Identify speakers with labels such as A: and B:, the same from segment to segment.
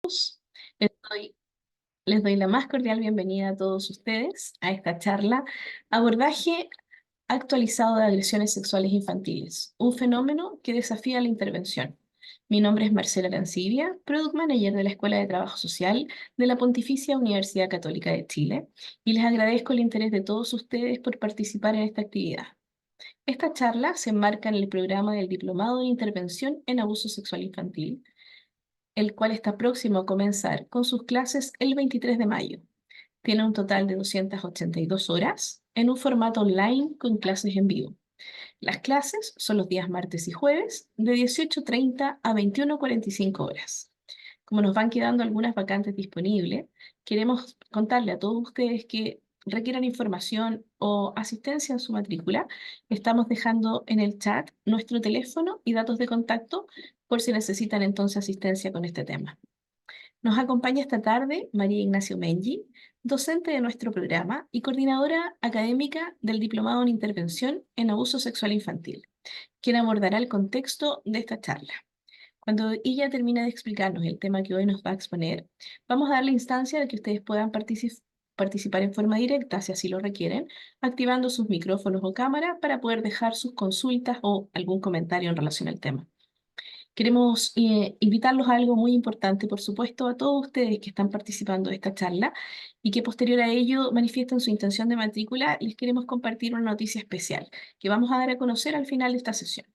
A: Les doy, les doy la más cordial bienvenida a todos ustedes a esta charla, abordaje actualizado de agresiones sexuales infantiles, un fenómeno que desafía la intervención. Mi nombre es Marcela Arancibia, Product Manager de la Escuela de Trabajo Social de la Pontificia Universidad Católica de Chile, y les agradezco el interés de todos ustedes por participar en esta actividad. Esta charla se enmarca en el programa del Diplomado en Intervención en Abuso Sexual Infantil, el cual está próximo a comenzar con sus clases el 23 de mayo. Tiene un total de 282 horas en un formato online con clases en vivo. Las clases son los días martes y jueves de 18:30 a 21:45 horas. Como nos van quedando algunas vacantes disponibles, queremos contarle a todos ustedes que requieran información o asistencia en su matrícula. Estamos dejando en el chat nuestro teléfono y datos de contacto por si necesitan entonces asistencia con este tema. Nos acompaña esta tarde María Ignacio Mengi, docente de nuestro programa y coordinadora académica del Diplomado en Intervención en Abuso Sexual Infantil, quien abordará el contexto de esta charla. Cuando ella termine de explicarnos el tema que hoy nos va a exponer, vamos a dar la instancia de que ustedes puedan participar en forma directa, si así lo requieren, activando sus micrófonos o cámara para poder dejar sus consultas o algún comentario en relación al tema. Queremos invitarlos a algo muy importante, por supuesto, a todos ustedes que están participando de esta charla y que posterior a ello manifiestan su intención de matrícula. Les queremos compartir una noticia especial que vamos a dar a conocer al final de esta sesión.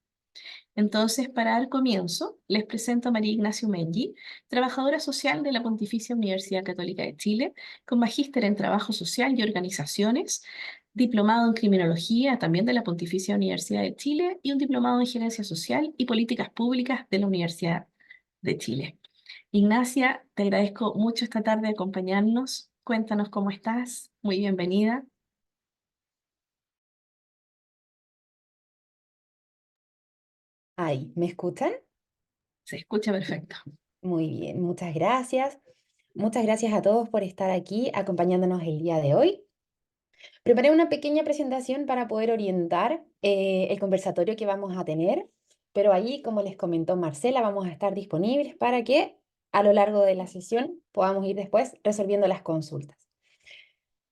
A: Entonces, para dar comienzo, les presento a María Ignacio Mengi, trabajadora social de la Pontificia Universidad Católica de Chile, con magíster en Trabajo Social y Organizaciones, diplomado en Criminología también de la Pontificia Universidad de Chile y un diplomado en Gerencia Social y Políticas Públicas de la Universidad de Chile. Ignacia, te agradezco mucho esta tarde acompañarnos. Cuéntanos cómo estás. Muy bienvenida.
B: Ahí, ¿me escuchan?
A: Se escucha perfecto.
B: Muy bien, muchas gracias. Muchas gracias a todos por estar aquí acompañándonos el día de hoy. Preparé una pequeña presentación para poder orientar el conversatorio que vamos a tener, pero allí, como les comentó Marcela, vamos a estar disponibles para que a lo largo de la sesión podamos ir después resolviendo las consultas.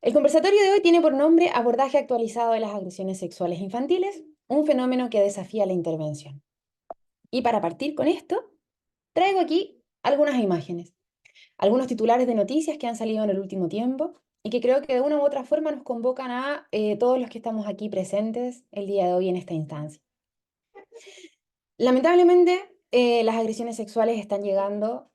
B: El conversatorio de hoy tiene por nombre Abordaje actualizado de las agresiones sexuales infantiles, un fenómeno que desafía la intervención. Y para partir con esto, traigo aquí algunas imágenes, algunos titulares de noticias que han salido en el último tiempo y que creo que de una u otra forma nos convocan a todos los que estamos aquí presentes el día de hoy en esta instancia. Lamentablemente, las agresiones sexuales están llegando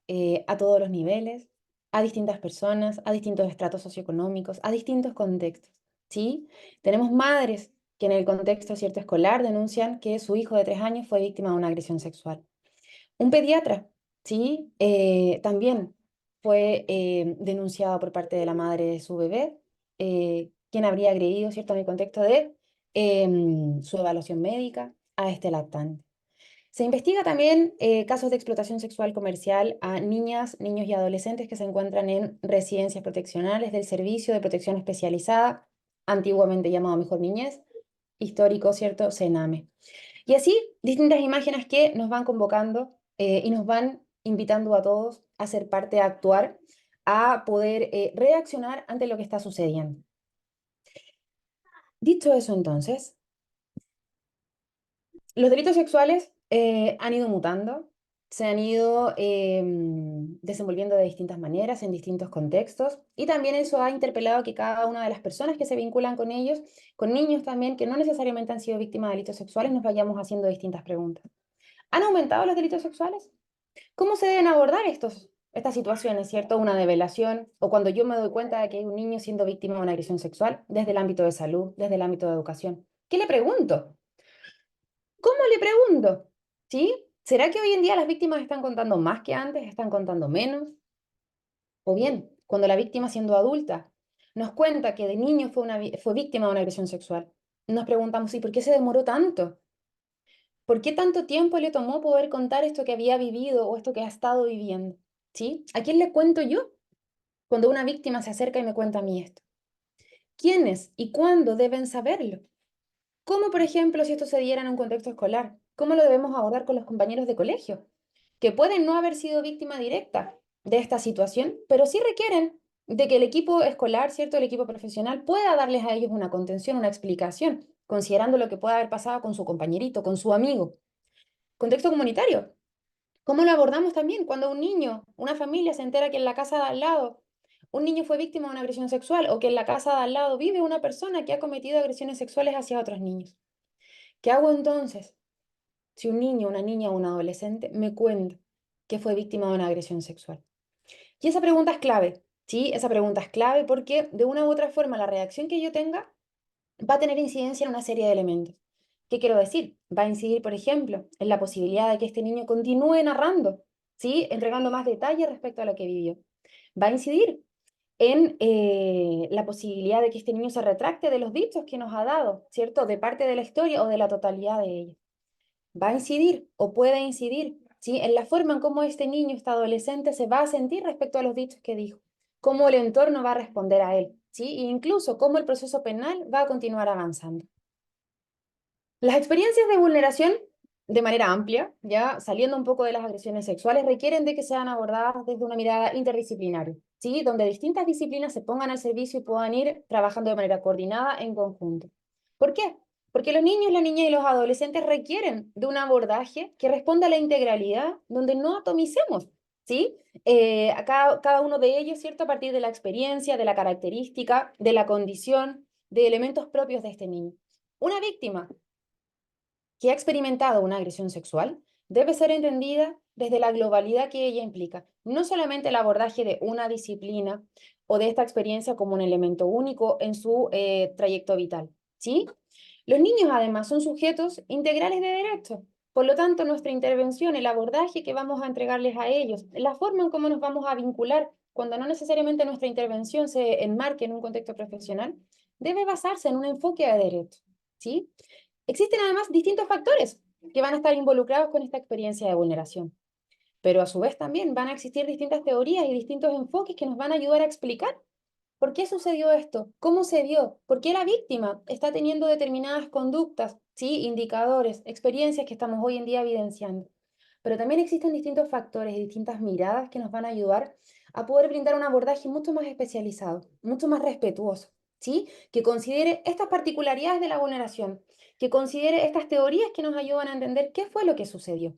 B: a todos los niveles, a distintas personas, a distintos estratos socioeconómicos, a distintos contextos, ¿sí? Tenemos madres que en el contexto cierto escolar denuncian que su hijo de 3 años fue víctima de una agresión sexual. Un pediatra, ¿sí? También fue denunciado por parte de la madre de su bebé, quien habría agredido, ¿cierto?, en el contexto de su evaluación médica a este lactante. Se investiga también casos de explotación sexual comercial a niñas, niños y adolescentes que se encuentran en residencias proteccionales del Servicio de Protección Especializada, antiguamente llamado Mejor Niñez, histórico, ¿cierto?, CENAME. Y así, distintas imágenes que nos van convocando y nos van invitando a todos a ser parte, a actuar, a poder reaccionar ante lo que está sucediendo. Dicho eso, entonces, los delitos sexuales han ido mutando, se han ido desenvolviendo de distintas maneras, en distintos contextos, y también eso ha interpelado que cada una de las personas que se vinculan con ellos, con niños también, que no necesariamente han sido víctimas de delitos sexuales, nos vayamos haciendo distintas preguntas. ¿Han aumentado los delitos sexuales? ¿Cómo se deben abordar estas situaciones, cierto? Una develación, o cuando yo me doy cuenta de que hay un niño siendo víctima de una agresión sexual, desde el ámbito de salud, desde el ámbito de educación. ¿Qué le pregunto? ¿Cómo le pregunto? ¿Sí? ¿Será que hoy en día las víctimas están contando más que antes, están contando menos? O bien, cuando la víctima siendo adulta nos cuenta que de niño fue víctima de una agresión sexual, nos preguntamos, ¿y por qué se demoró tanto? ¿Por qué tanto tiempo le tomó poder contar esto que había vivido o esto que ha estado viviendo? ¿Sí? ¿A quién le cuento yo cuando una víctima se acerca y me cuenta a mí esto? ¿Quiénes y cuándo deben saberlo? ¿Cómo, por ejemplo, si esto se diera en un contexto escolar? ¿Cómo lo debemos abordar con los compañeros de colegio? Que pueden no haber sido víctima directa, de esta situación, pero sí requieren de que el equipo escolar, ¿cierto? El equipo profesional pueda darles a ellos una contención, una explicación, considerando lo que pueda haber pasado con su compañerito, con su amigo. Contexto comunitario. ¿Cómo lo abordamos también cuando un niño, una familia se entera que en la casa de al lado un niño fue víctima de una agresión sexual o que en la casa de al lado vive una persona que ha cometido agresiones sexuales hacia otros niños? ¿Qué hago entonces si un niño, una niña o un adolescente me cuenta que fue víctima de una agresión sexual? Y esa pregunta es clave, ¿sí? Esa pregunta es clave porque de una u otra forma la reacción que yo tenga va a tener incidencia en una serie de elementos. ¿Qué quiero decir? Va a incidir, por ejemplo, en la posibilidad de que este niño continúe narrando, ¿sí? Entregando más detalles respecto a lo que vivió. Va a incidir en la posibilidad de que este niño se retracte de los dichos que nos ha dado, ¿cierto? De parte de la historia o de la totalidad de ella. Va a incidir o puede incidir, ¿sí? En la forma en cómo este niño, este adolescente se va a sentir respecto a los dichos que dijo, cómo el entorno va a responder a él, ¿sí? E incluso cómo el proceso penal va a continuar avanzando. Las experiencias de vulneración, de manera amplia, ya saliendo un poco de las agresiones sexuales, requieren de que sean abordadas desde una mirada interdisciplinaria, ¿sí? Donde distintas disciplinas se pongan al servicio y puedan ir trabajando de manera coordinada en conjunto. ¿Por qué? Porque los niños, las niñas y los adolescentes requieren de un abordaje que responda a la integralidad, donde no atomicemos, ¿sí? Cada uno de ellos, ¿cierto? A partir de la experiencia, de la característica, de la condición, de elementos propios de este niño. Una víctima que ha experimentado una agresión sexual debe ser entendida desde la globalidad que ella implica, no solamente el abordaje de una disciplina o de esta experiencia como un elemento único en su trayecto vital, ¿sí? Los niños además son sujetos integrales de derecho, por lo tanto nuestra intervención, el abordaje que vamos a entregarles a ellos, la forma en cómo nos vamos a vincular cuando no necesariamente nuestra intervención se enmarque en un contexto profesional, debe basarse en un enfoque de derecho, ¿sí? Existen además distintos factores que van a estar involucrados con esta experiencia de vulneración, pero a su vez también van a existir distintas teorías y distintos enfoques que nos van a ayudar a explicar por qué sucedió esto, cómo se dio, por qué la víctima está teniendo determinadas conductas, ¿sí? Indicadores, experiencias que estamos hoy en día evidenciando. Pero también existen distintos factores y distintas miradas que nos van a ayudar a poder brindar un abordaje mucho más especializado, mucho más respetuoso, ¿sí? Que considere estas particularidades de la vulneración, que considere estas teorías que nos ayudan a entender qué fue lo que sucedió.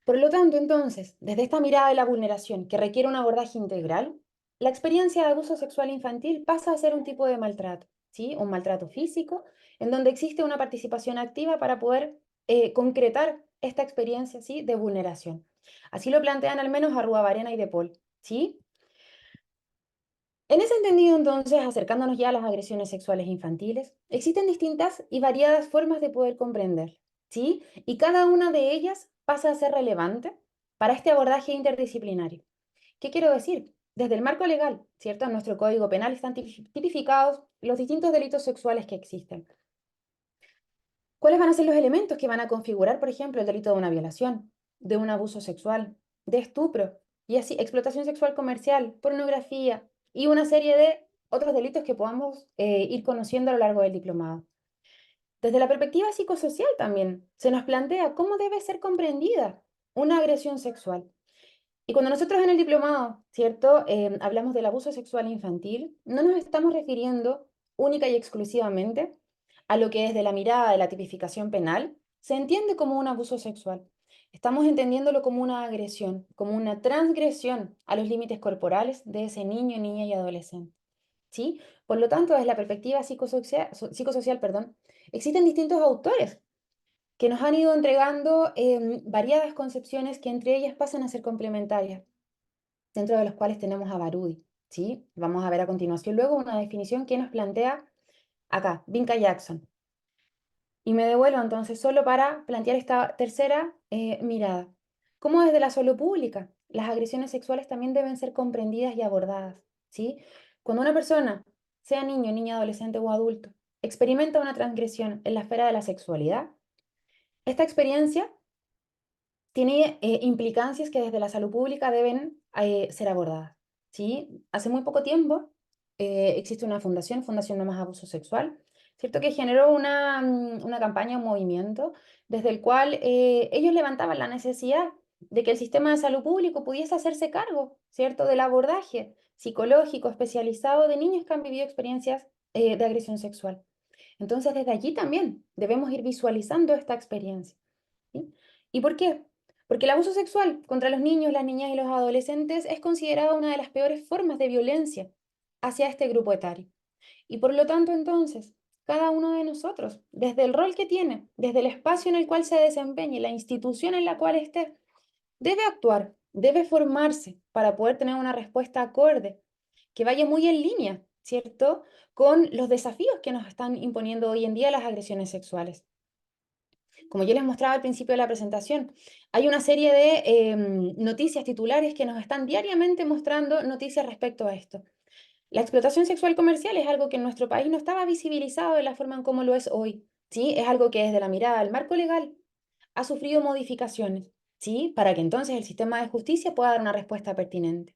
B: Por lo tanto, entonces, desde esta mirada de la vulneración que requiere un abordaje integral, la experiencia de abuso sexual infantil pasa a ser un tipo de maltrato, ¿sí? Un maltrato físico, en donde existe una participación activa para poder concretar esta experiencia, ¿sí? De vulneración. Así lo plantean al menos Arruabarrena y De Paul, ¿sí? En ese entendido, entonces, acercándonos ya a las agresiones sexuales infantiles, existen distintas y variadas formas de poder comprender, ¿sí? Y cada una de ellas pasa a ser relevante para este abordaje interdisciplinario. ¿Qué quiero decir? Desde el marco legal, ¿cierto? En nuestro Código Penal están tipificados los distintos delitos sexuales que existen. ¿Cuáles van a ser los elementos que van a configurar, por ejemplo, el delito de una violación, de un abuso sexual, de estupro, y así, explotación sexual comercial, pornografía y una serie de otros delitos que podamos ir conociendo a lo largo del diplomado? Desde la perspectiva psicosocial también se nos plantea cómo debe ser comprendida una agresión sexual. Y cuando nosotros en el diplomado, ¿cierto? Hablamos del abuso sexual infantil, no nos estamos refiriendo única y exclusivamente a lo que desde la mirada de la tipificación penal se entiende como un abuso sexual. Estamos entendiéndolo como una agresión, como una transgresión a los límites corporales de ese niño, niña y adolescente, ¿sí? Por lo tanto, desde la perspectiva psicosocial, perdón, existen distintos autores que nos han ido entregando variadas concepciones que entre ellas pasan a ser complementarias, dentro de los cuales tenemos a Barudi, ¿sí? Vamos a ver a continuación luego una definición que nos plantea acá, Vinca Jackson. Y me devuelvo entonces solo para plantear esta tercera mirada. Cómo desde la salud pública las agresiones sexuales también deben ser comprendidas y abordadas, ¿sí? Cuando una persona, sea niño, niña, adolescente o adulto, experimenta una transgresión en la esfera de la sexualidad, esta experiencia tiene implicancias que desde la salud pública deben ser abordadas, ¿sí? Hace muy poco tiempo existe una fundación, Fundación No Más Abuso Sexual, ¿cierto? Que generó una campaña, un movimiento, desde el cual ellos levantaban la necesidad de que el sistema de salud público pudiese hacerse cargo, ¿cierto?, del abordaje psicológico especializado de niños que han vivido experiencias de agresión sexual. Entonces, desde allí también debemos ir visualizando esta experiencia. ¿Sí? ¿Y por qué? Porque el abuso sexual contra los niños, las niñas y los adolescentes es considerado una de las peores formas de violencia hacia este grupo etario. Y por lo tanto, entonces, cada uno de nosotros, desde el rol que tiene, desde el espacio en el cual se desempeñe, la institución en la cual esté, debe actuar, debe formarse para poder tener una respuesta acorde, que vaya muy en línea, ¿cierto?, con los desafíos que nos están imponiendo hoy en día las agresiones sexuales. Como yo les mostraba al principio de la presentación, hay una serie de noticias titulares que nos están diariamente mostrando noticias respecto a esto. La explotación sexual comercial es algo que en nuestro país no estaba visibilizado de la forma en como lo es hoy, ¿sí? Es algo que desde la mirada del marco legal ha sufrido modificaciones, ¿sí? Para que entonces el sistema de justicia pueda dar una respuesta pertinente.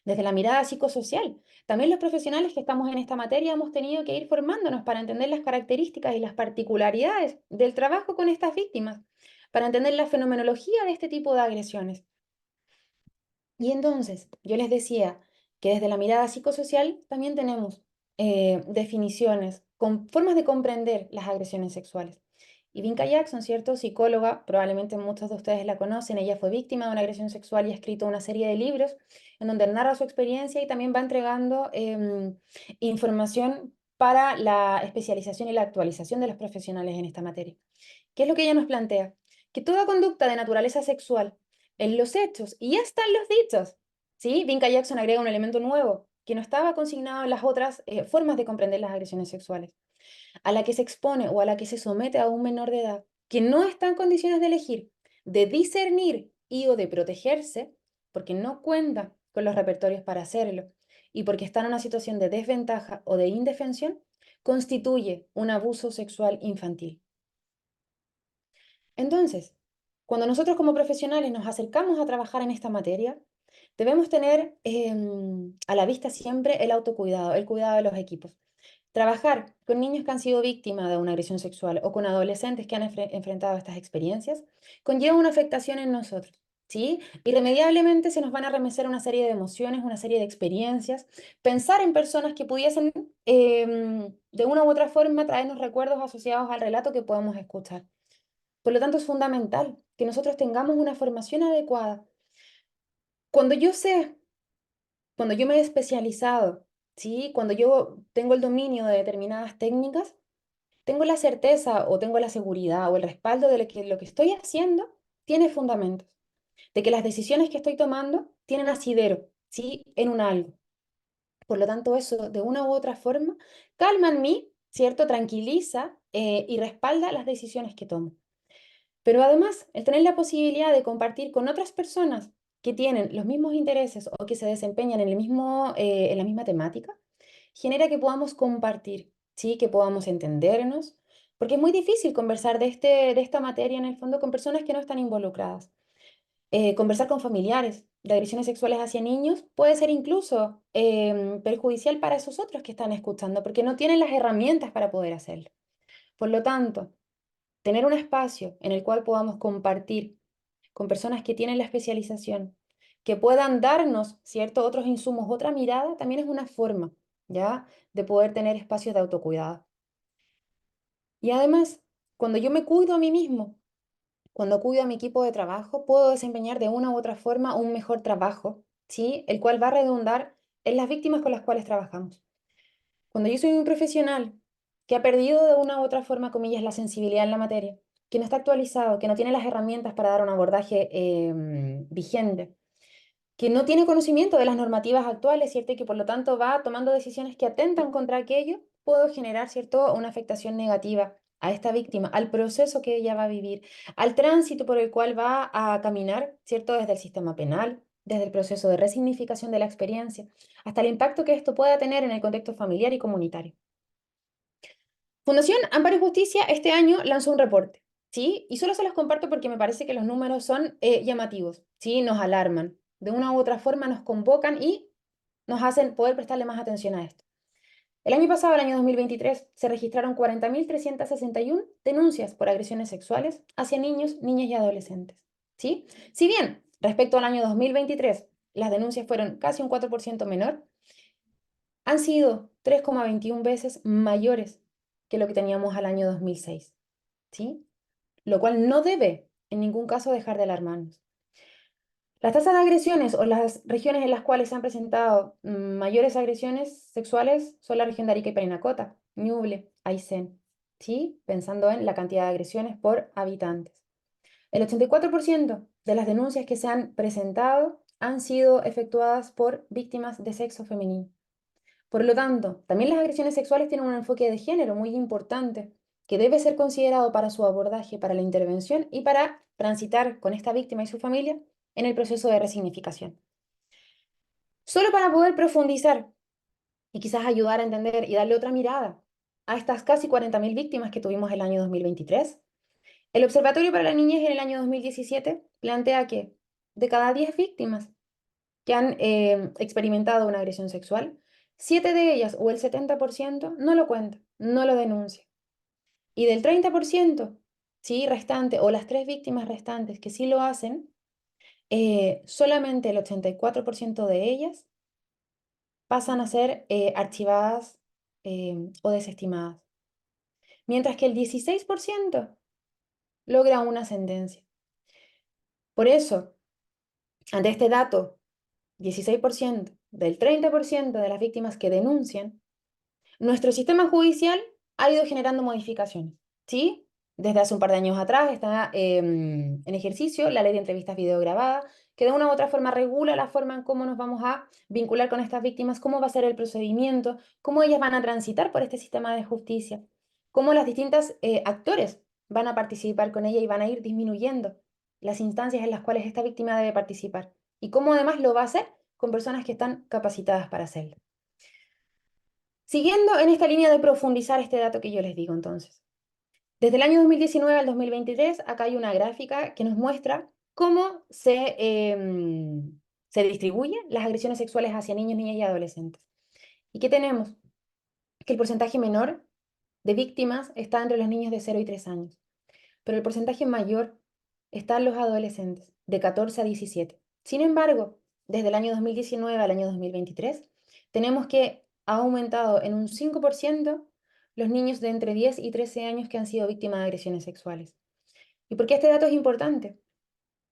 B: Desde la mirada psicosocial, también los profesionales que estamos en esta materia hemos tenido que ir formándonos para entender las características y las particularidades del trabajo con estas víctimas, para entender la fenomenología de este tipo de agresiones. Y entonces, yo les decía que desde la mirada psicosocial también tenemos definiciones, con formas de comprender las agresiones sexuales. Y Vinca Jackson, ¿cierto? Psicóloga, probablemente muchos de ustedes la conocen, ella fue víctima de una agresión sexual y ha escrito una serie de libros en donde narra su experiencia y también va entregando información para la especialización y la actualización de los profesionales en esta materia. ¿Qué es lo que ella nos plantea? Que toda conducta de naturaleza sexual en los hechos y hasta en los dichos, ¿sí? Vinca Jackson agrega un elemento nuevo que no estaba consignado en las otras formas de comprender las agresiones sexuales, a la que se expone o a la que se somete a un menor de edad, que no está en condiciones de elegir, de discernir y o de protegerse, porque no cuenta con los repertorios para hacerlo y porque está en una situación de desventaja o de indefensión, constituye un abuso sexual infantil. Entonces, cuando nosotros como profesionales nos acercamos a trabajar en esta materia, debemos tener a la vista siempre el autocuidado, el cuidado de los equipos. Trabajar con niños que han sido víctimas de una agresión sexual o con adolescentes que han enfrentado estas experiencias conlleva una afectación en nosotros, ¿sí? Irremediablemente se nos van a remecer una serie de emociones, una serie de experiencias. Pensar en personas que pudiesen, de una u otra forma, traernos recuerdos asociados al relato que podemos escuchar. Por lo tanto, es fundamental que nosotros tengamos una formación adecuada. Cuando yo sé, cuando yo me he especializado, ¿sí? Cuando yo tengo el dominio de determinadas técnicas, tengo la certeza o tengo la seguridad o el respaldo de que lo que estoy haciendo tiene fundamentos, de que las decisiones que estoy tomando tienen asidero, ¿sí?, en un algo. Por lo tanto, eso de una u otra forma calma en mí, ¿cierto? Tranquiliza y respalda las decisiones que tomo. Pero además, el tener la posibilidad de compartir con otras personas que tienen los mismos intereses o que se desempeñan en en la misma temática, genera que podamos compartir, ¿sí? Que podamos entendernos, porque es muy difícil conversar de esta materia en el fondo con personas que no están involucradas. Conversar con familiares de agresiones sexuales hacia niños puede ser incluso perjudicial para esos otros que están escuchando, porque no tienen las herramientas para poder hacerlo. Por lo tanto, tener un espacio en el cual podamos compartir con personas que tienen la especialización, que puedan darnos, ¿cierto?, otros insumos, otra mirada, también es una forma, ¿ya?, de poder tener espacios de autocuidado. Y además, cuando yo me cuido a mí mismo, cuando cuido a mi equipo de trabajo, puedo desempeñar de una u otra forma un mejor trabajo, ¿sí?, el cual va a redundar en las víctimas con las cuales trabajamos. Cuando yo soy un profesional que ha perdido de una u otra forma, comillas, la sensibilidad en la materia, que no está actualizado, que no tiene las herramientas para dar un abordaje vigente, que no tiene conocimiento de las normativas actuales, ¿cierto? Y que por lo tanto va tomando decisiones que atentan contra aquello, puedo generar, ¿cierto?, una afectación negativa a esta víctima, al proceso que ella va a vivir, al tránsito por el cual va a caminar, ¿cierto?, desde el sistema penal, desde el proceso de resignificación de la experiencia, hasta el impacto que esto pueda tener en el contexto familiar y comunitario. Fundación Amparo y Justicia este año lanzó un reporte, ¿sí? Y solo se los comparto porque me parece que los números son llamativos, ¿sí? Nos alarman, de una u otra forma nos convocan y nos hacen poder prestarle más atención a esto. El año pasado, el año 2023, se registraron 40.361 denuncias por agresiones sexuales hacia niños, niñas y adolescentes, ¿sí? Si bien respecto al año 2023 las denuncias fueron casi un 4% menor, han sido 3,21 veces mayores que lo que teníamos al año 2006, ¿sí? Lo cual no debe en ningún caso dejar de alarmarnos. Las tasas de agresiones o las regiones en las cuales se han presentado mayores agresiones sexuales son la región de Arica y Parinacota, Ñuble, Aysén, ¿sí? Pensando en la cantidad de agresiones por habitantes. El 84% de las denuncias que se han presentado han sido efectuadas por víctimas de sexo femenino. Por lo tanto, también las agresiones sexuales tienen un enfoque de género muy importante que debe ser considerado para su abordaje, para la intervención y para transitar con esta víctima y su familia en el proceso de resignificación. Solo para poder profundizar y quizás ayudar a entender y darle otra mirada a estas casi 40.000 víctimas que tuvimos el año 2023, el Observatorio para la Niñez en el año 2017 plantea que de cada 10 víctimas que han experimentado una agresión sexual, 7 de ellas o el 70% no lo cuenta, no lo denuncia. Y del 30%, ¿sí? Restante, o las 3 víctimas restantes que sí lo hacen, solamente el 84% de ellas pasan a ser archivadas o desestimadas, mientras que el 16% logra una sentencia. Por eso, ante este dato, 16% del 30% de las víctimas que denuncian, nuestro sistema judicial ha ido generando modificaciones, ¿sí? Desde hace un par de años atrás está en ejercicio la ley de entrevistas videograbadas, que de una u otra forma regula la forma en cómo nos vamos a vincular con estas víctimas, cómo va a ser el procedimiento, cómo ellas van a transitar por este sistema de justicia, cómo las distintas actores van a participar con ella y van a ir disminuyendo las instancias en las cuales esta víctima debe participar y cómo además lo va a hacer con personas que están capacitadas para hacerlo. Siguiendo en esta línea de profundizar este dato que yo les digo entonces. Desde el año 2019 al 2023, acá hay una gráfica que nos muestra cómo se distribuyen las agresiones sexuales hacia niños, niñas y adolescentes. ¿Y qué tenemos? Que el porcentaje menor de víctimas está entre los niños de 0 y 3 años, pero el porcentaje mayor está en los adolescentes, de 14 a 17. Sin embargo, desde el año 2019 al año 2023, tenemos que ha aumentado en un 5% los niños de entre 10 y 13 años que han sido víctimas de agresiones sexuales. ¿Y por qué este dato es importante?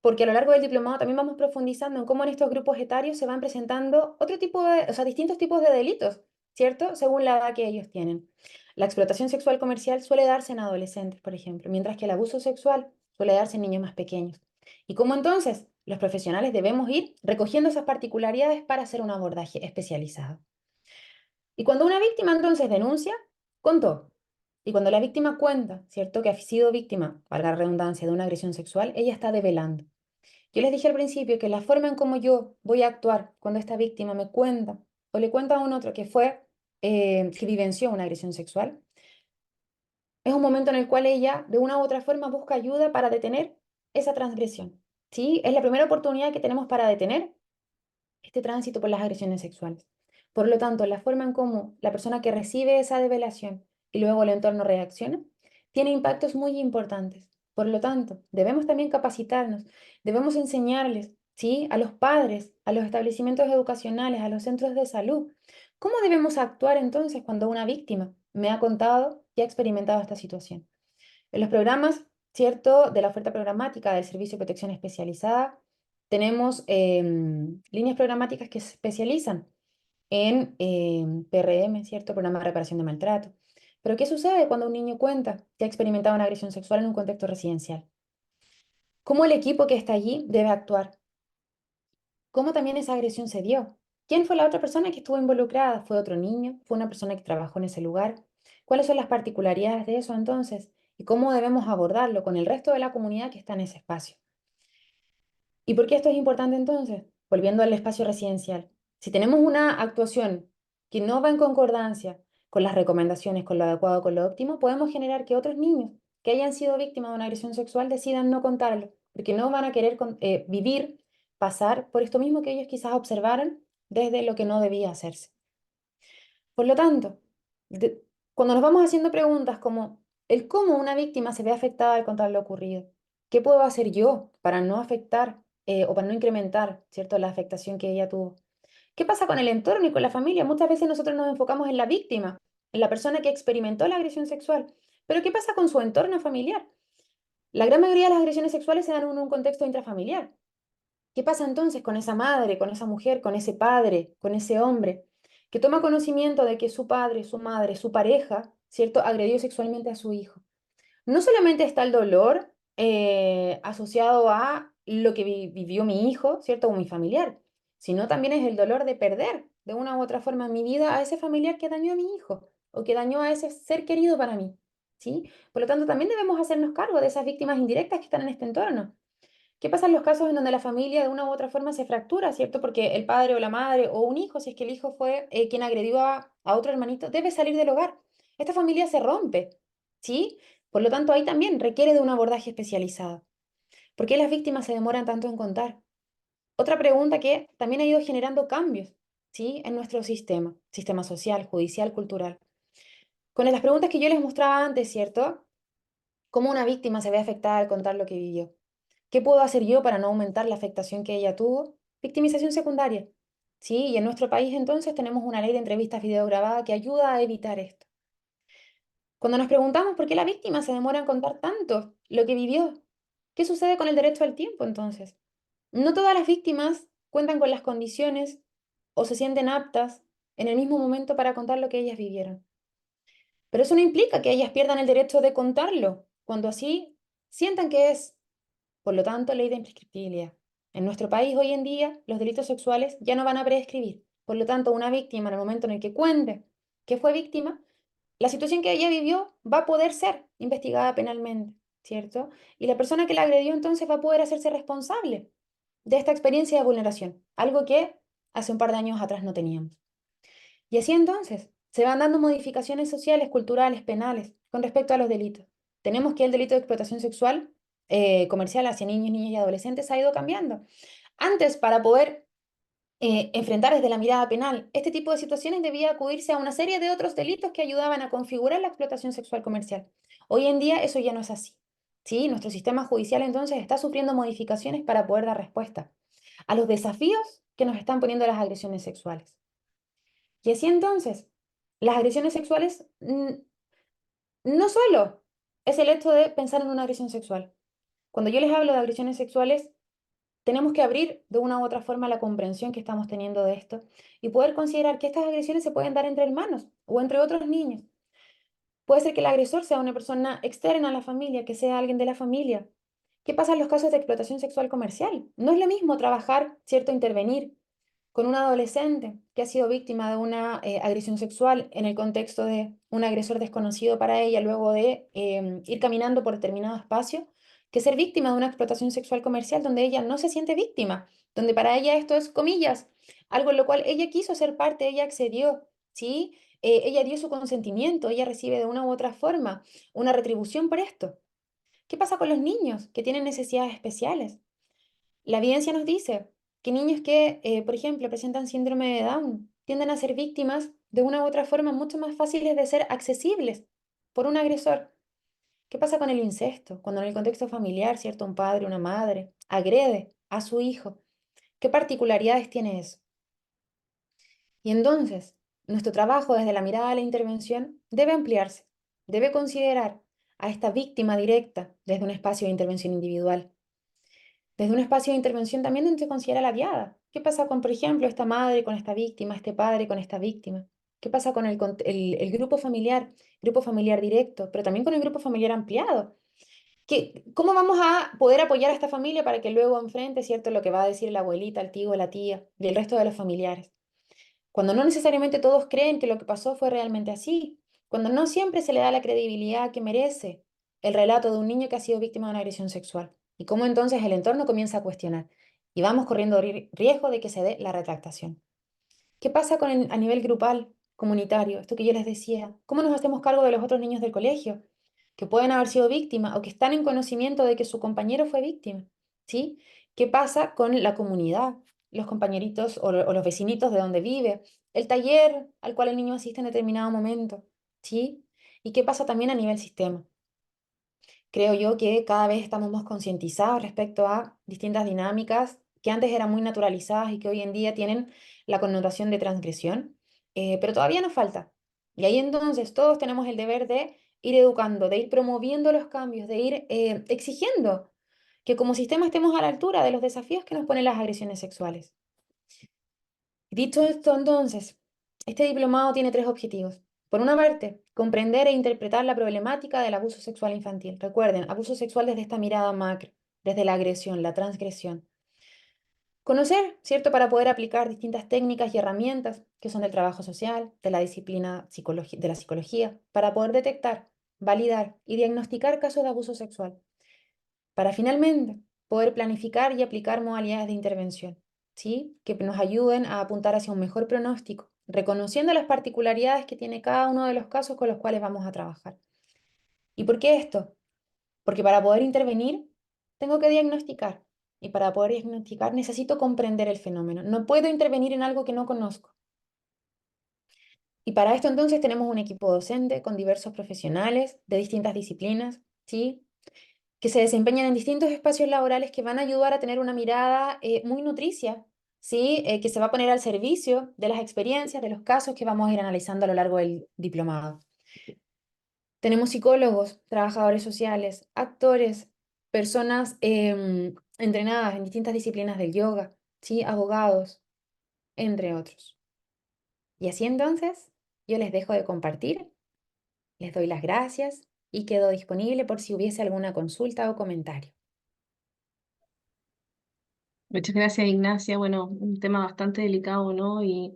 B: Porque a lo largo del diplomado también vamos profundizando en cómo en estos grupos etarios se van presentando otro tipo de, o sea, distintos tipos de delitos, ¿cierto? Según la edad que ellos tienen. La explotación sexual comercial suele darse en adolescentes, por ejemplo, mientras que el abuso sexual suele darse en niños más pequeños. Y cómo entonces los profesionales debemos ir recogiendo esas particularidades para hacer un abordaje especializado. Y cuando una víctima entonces denuncia, contó. Y cuando la víctima cuenta, ¿cierto? Que ha sido víctima, valga la redundancia, de una agresión sexual, ella está develando. Yo les dije al principio que la forma en cómo yo voy a actuar cuando esta víctima me cuenta o le cuenta a un otro que que vivenció una agresión sexual, es un momento en el cual ella de una u otra forma busca ayuda para detener esa transgresión. ¿Sí? Es la primera oportunidad que tenemos para detener este tránsito por las agresiones sexuales. Por lo tanto, la forma en cómo la persona que recibe esa develación y luego el entorno reacciona, tiene impactos muy importantes. Por lo tanto, debemos también capacitarnos, debemos enseñarles, ¿sí? A los padres, a los establecimientos educacionales, a los centros de salud, cómo debemos actuar entonces cuando una víctima me ha contado y ha experimentado esta situación. En los programas, ¿cierto?, de la oferta programática del Servicio de Protección Especializada, tenemos líneas programáticas que se especializan en PRM, ¿cierto? Programa de reparación de maltrato. Pero ¿qué sucede cuando un niño cuenta que ha experimentado una agresión sexual en un contexto residencial? ¿Cómo el equipo que está allí debe actuar? ¿Cómo también esa agresión se dio? ¿Quién fue la otra persona que estuvo involucrada? ¿Fue otro niño? ¿Fue una persona que trabajó en ese lugar? ¿Cuáles son las particularidades de eso entonces? ¿Y cómo debemos abordarlo con el resto de la comunidad que está en ese espacio? ¿Y por qué esto es importante entonces? Volviendo al espacio residencial. Si tenemos una actuación que no va en concordancia con las recomendaciones, con lo adecuado, con lo óptimo, podemos generar que otros niños que hayan sido víctimas de una agresión sexual decidan no contarlo, porque no van a querer vivir, pasar por esto mismo que ellos quizás observaron desde lo que no debía hacerse. Por lo tanto, cuando nos vamos haciendo preguntas como el cómo una víctima se ve afectada al contar lo ocurrido, ¿Qué puedo hacer yo para no afectar o para no incrementar, ¿cierto?, la afectación que ella tuvo? ¿Qué pasa con el entorno y con la familia? Muchas veces nosotros nos enfocamos en la víctima, en la persona que experimentó la agresión sexual. Pero ¿qué pasa con su entorno familiar? La gran mayoría de las agresiones sexuales se dan en un contexto intrafamiliar. ¿Qué pasa entonces con esa madre, con esa mujer, con ese padre, con ese hombre que toma conocimiento de que su padre, su madre, su pareja, ¿cierto?, agredió sexualmente a su hijo? No solamente está el dolor asociado a lo que vivió mi hijo, ¿cierto? O mi familiar, sino también es el dolor de perder de una u otra forma en mi vida a ese familiar que dañó a mi hijo o que dañó a ese ser querido para mí, ¿sí? Por lo tanto, también debemos hacernos cargo de esas víctimas indirectas que están en este entorno. ¿Qué pasa en los casos en donde la familia de una u otra forma se fractura, ¿cierto? Porque el padre o la madre o un hijo, si es que el hijo fue quien agredió a otro hermanito, debe salir del hogar. Esta familia se rompe, ¿sí? Por lo tanto, ahí también requiere de un abordaje especializado. ¿Por qué las víctimas se demoran tanto en contar? Otra pregunta que también ha ido generando cambios, ¿sí? En nuestro sistema social, judicial, cultural. Con las preguntas que yo les mostraba antes, ¿cierto? ¿Cómo una víctima se ve afectada al contar lo que vivió? ¿Qué puedo hacer yo para no aumentar la afectación que ella tuvo? Victimización secundaria. Sí, y en nuestro país entonces tenemos una ley de entrevistas videograbadas que ayuda a evitar esto. Cuando nos preguntamos por qué la víctima se demora en contar tanto lo que vivió, ¿qué sucede con el derecho al tiempo entonces? No todas las víctimas cuentan con las condiciones o se sienten aptas en el mismo momento para contar lo que ellas vivieron. Pero eso no implica que ellas pierdan el derecho de contarlo, cuando así sientan que es. Por lo tanto, ley de imprescriptibilidad. En nuestro país hoy en día los delitos sexuales ya no van a prescribir. Por lo tanto, una víctima en el momento en el que cuente que fue víctima, la situación que ella vivió va a poder ser investigada penalmente, ¿cierto? Y la persona que la agredió entonces va a poder hacerse responsable de esta experiencia de vulneración, algo que hace un par de años atrás no teníamos. Y así entonces se van dando modificaciones sociales, culturales, penales con respecto a los delitos. Tenemos que el delito de explotación sexual comercial hacia niños, niñas y adolescentes ha ido cambiando. Antes, para poder enfrentar desde la mirada penal este tipo de situaciones, debía acudirse a una serie de otros delitos que ayudaban a configurar la explotación sexual comercial. Hoy en día eso ya no es así. ¿Sí? Nuestro sistema judicial entonces está sufriendo modificaciones para poder dar respuesta a los desafíos que nos están poniendo las agresiones sexuales. Y así entonces, las agresiones sexuales no solo es el hecho de pensar en una agresión sexual. Cuando yo les hablo de agresiones sexuales, tenemos que abrir de una u otra forma la comprensión que estamos teniendo de esto y poder considerar que estas agresiones se pueden dar entre hermanos o entre otros niños. Puede ser que el agresor sea una persona externa a la familia, que sea alguien de la familia. ¿Qué pasa en los casos de explotación sexual comercial? No es lo mismo trabajar, ¿cierto? Intervenir con un adolescente que ha sido víctima de una agresión sexual en el contexto de un agresor desconocido para ella luego de ir caminando por determinado espacio, que ser víctima de una explotación sexual comercial donde ella no se siente víctima, donde para ella esto es comillas, algo en lo cual ella quiso ser parte, ella accedió, ¿sí? Ella dio su consentimiento, ella recibe de una u otra forma una retribución por esto. ¿Qué pasa con los niños que tienen necesidades especiales? La evidencia nos dice que niños que, por ejemplo, presentan síndrome de Down tienden a ser víctimas de una u otra forma mucho más fáciles de ser accesibles por un agresor. ¿Qué pasa con el incesto? Cuando en el contexto familiar, ¿cierto? Un padre, una madre agrede a su hijo. ¿Qué particularidades tiene eso? Y entonces, nuestro trabajo desde la mirada de la intervención debe ampliarse, debe considerar a esta víctima directa desde un espacio de intervención individual. Desde un espacio de intervención también donde se considera la diada. ¿Qué pasa con, por ejemplo, esta madre con esta víctima, este padre con esta víctima? ¿Qué pasa con el grupo familiar directo, pero también con el grupo familiar ampliado? ¿Cómo vamos a poder apoyar a esta familia para que luego enfrente, ¿cierto?, lo que va a decir la abuelita, el tío, la tía y el resto de los familiares? Cuando no necesariamente todos creen que lo que pasó fue realmente así, cuando no siempre se le da la credibilidad que merece el relato de un niño que ha sido víctima de una agresión sexual, y cómo entonces el entorno comienza a cuestionar, y vamos corriendo riesgo de que se dé la retractación. ¿Qué pasa a nivel grupal, comunitario? Esto que yo les decía, ¿cómo nos hacemos cargo de los otros niños del colegio que pueden haber sido víctimas o que están en conocimiento de que su compañero fue víctima? ¿Sí? ¿Qué pasa con la comunidad, los compañeritos o los vecinitos de donde vive, el taller al cual el niño asiste en determinado momento? ¿Sí? ¿Y qué pasa también a nivel sistema? Creo yo que cada vez estamos más concientizados respecto a distintas dinámicas que antes eran muy naturalizadas y que hoy en día tienen la connotación de transgresión, pero todavía nos falta. Y ahí entonces todos tenemos el deber de ir educando, de ir promoviendo los cambios, de ir exigiendo que como sistema estemos a la altura de los desafíos que nos ponen las agresiones sexuales. Dicho esto, entonces, este diplomado tiene tres objetivos. Por una parte, comprender e interpretar la problemática del abuso sexual infantil. Recuerden, abuso sexual desde esta mirada macro, desde la agresión, la transgresión. Conocer, ¿cierto? Para poder aplicar distintas técnicas y herramientas que son del trabajo social, de la disciplina de la psicología, para poder detectar, validar y diagnosticar casos de abuso sexual. Para finalmente poder planificar y aplicar modalidades de intervención, ¿sí? Que nos ayuden a apuntar hacia un mejor pronóstico, reconociendo las particularidades que tiene cada uno de los casos con los cuales vamos a trabajar. ¿Y por qué esto? Porque para poder intervenir, tengo que diagnosticar. Y para poder diagnosticar necesito comprender el fenómeno. No puedo intervenir en algo que no conozco. Y para esto entonces tenemos un equipo docente con diversos profesionales de distintas disciplinas, ¿sí? Que se desempeñan en distintos espacios laborales que van a ayudar a tener una mirada muy nutricia, ¿sí? Que se va a poner al servicio de las experiencias, de los casos que vamos a ir analizando a lo largo del diplomado. Tenemos psicólogos, trabajadores sociales, actores, personas entrenadas en distintas disciplinas del yoga, ¿sí? Abogados, entre otros. Y así entonces, yo les dejo de compartir, les doy las gracias y quedo disponible por si hubiese alguna consulta o comentario.
A: Muchas gracias, Ignacia. Bueno, un tema bastante delicado, ¿no? Y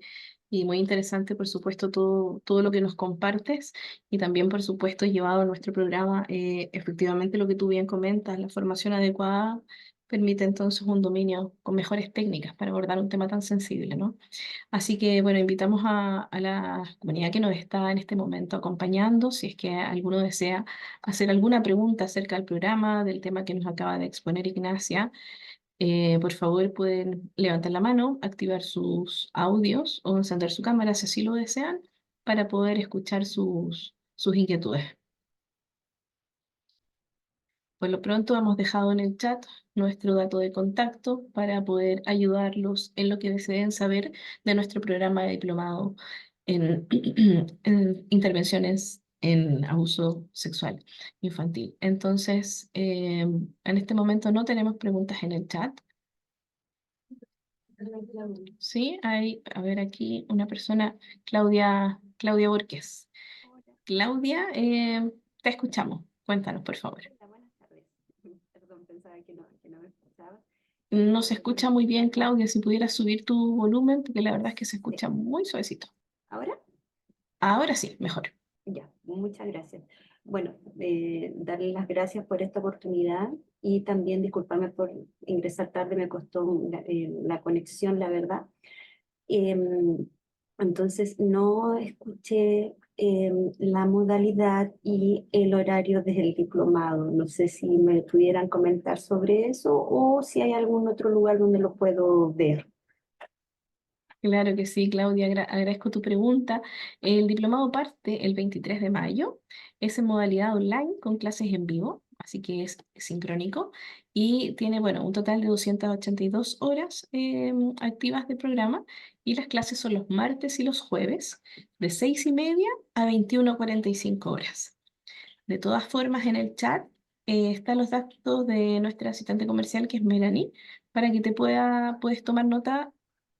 A: muy interesante, por supuesto, todo lo que nos compartes y también, por supuesto, llevado a nuestro programa. Efectivamente, lo que tú bien comentas, la formación adecuada permite entonces un dominio con mejores técnicas para abordar un tema tan sensible, ¿no? Así que, bueno, invitamos a la comunidad que nos está en este momento acompañando, si es que alguno desea hacer alguna pregunta acerca del programa, del tema que nos acaba de exponer Ignacia. Por favor, pueden levantar la mano, activar sus audios o encender su cámara si así lo desean para poder escuchar sus inquietudes. Por lo pronto hemos dejado en el chat nuestro dato de contacto para poder ayudarlos en lo que deseen saber de nuestro programa de diplomado en, en intervenciones en abuso sexual infantil. Entonces, en este momento no tenemos preguntas en el chat. Sí, hay, a ver aquí una persona, Claudia Borges. Claudia, te escuchamos. Cuéntanos, por favor.
C: Hola, buenas tardes. Perdón, pensaba que no me escuchaba.
A: No se
C: Bueno,
A: escucha muy bien,
C: gracias.
A: Claudia, si pudieras subir tu volumen, porque la verdad es que se
C: Sí.
A: escucha muy suavecito.
C: ¿Ahora?
A: Ahora sí, mejor.
C: Ya, muchas gracias. Bueno, darle las gracias por esta oportunidad y también disculparme por ingresar tarde, me costó la conexión, la verdad. Em, entonces no escuché la modalidad y el horario del diplomado. No sé si me pudieran comentar sobre eso o si hay algún otro lugar donde lo puedo ver.
A: Claro que sí, Claudia, agradezco tu pregunta. El diplomado parte el 23 de mayo, es en modalidad online con clases en vivo, así que es sincrónico y tiene, bueno, un total de 282 horas activas de programa y las clases son los martes y los jueves de 6:30 a 21:45 horas. De todas formas, en el chat están los datos de nuestra asistente comercial, que es Melanie, para que puedes tomar nota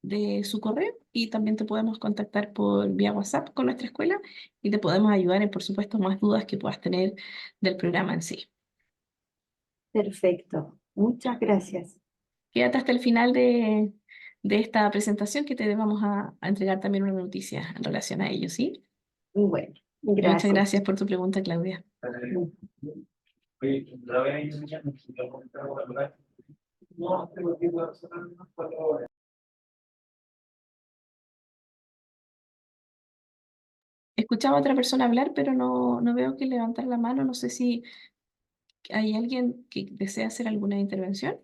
A: de su correo y también te podemos contactar por vía WhatsApp con nuestra escuela y te podemos ayudar en, por supuesto, más dudas que puedas tener del programa en sí.
C: Perfecto. Muchas gracias.
A: Quédate hasta el final de esta presentación que te vamos a entregar también una noticia en relación a ello, ¿sí?
C: Bueno,
A: Muchas
C: gracias.
A: gracias por tu pregunta, Claudia. Escuchaba a otra persona hablar, pero no veo que levantar la mano. No sé si hay alguien que desea hacer alguna intervención.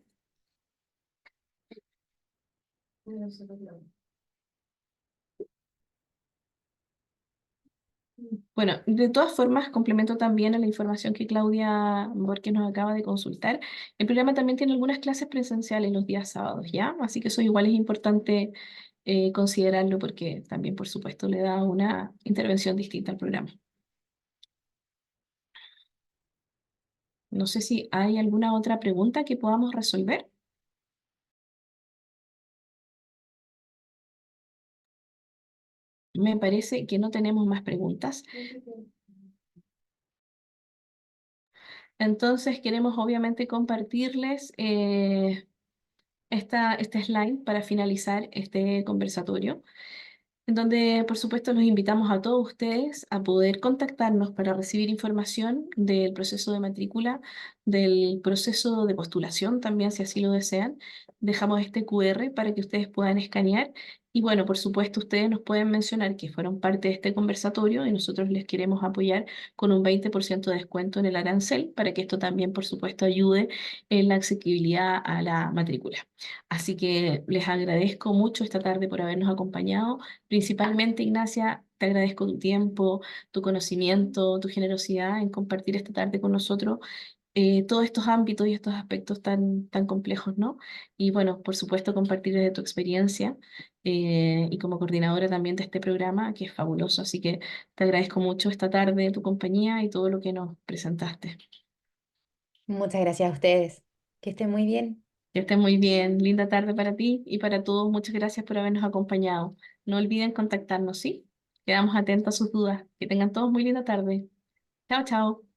A: Bueno, de todas formas, complemento también a la información que Claudia Borges nos acaba de consultar. El programa también tiene algunas clases presenciales los días sábados, ¿ya? Así que eso igual es importante considerarlo porque también, por supuesto, le da una intervención distinta al programa. No sé si hay alguna otra pregunta que podamos resolver. Me parece que no tenemos más preguntas. Entonces queremos obviamente compartirles este slide para finalizar este conversatorio, en donde por supuesto los invitamos a todos ustedes a poder contactarnos para recibir información del proceso de matrícula, del proceso de postulación también, si así lo desean. Dejamos este QR para que ustedes puedan escanear. Y bueno, por supuesto, ustedes nos pueden mencionar que fueron parte de este conversatorio y nosotros les queremos apoyar con un 20% de descuento en el arancel para que esto también, por supuesto, ayude en la accesibilidad a la matrícula. Así que les agradezco mucho esta tarde por habernos acompañado. Principalmente, Ignacia, te agradezco tu tiempo, tu conocimiento, tu generosidad en compartir esta tarde con nosotros todos estos ámbitos y estos aspectos tan complejos, ¿no? Y bueno, por supuesto, compartir desde tu experiencia y como coordinadora también de este programa, que es fabuloso. Así que te agradezco mucho esta tarde tu compañía y todo lo que nos presentaste.
B: Muchas gracias a ustedes. Que estén muy bien.
A: Que estés muy bien. Linda tarde para ti y para todos. Muchas gracias por habernos acompañado. No olviden contactarnos, ¿sí? Quedamos atentos a sus dudas. Que tengan todos muy linda tarde. Chao, chao.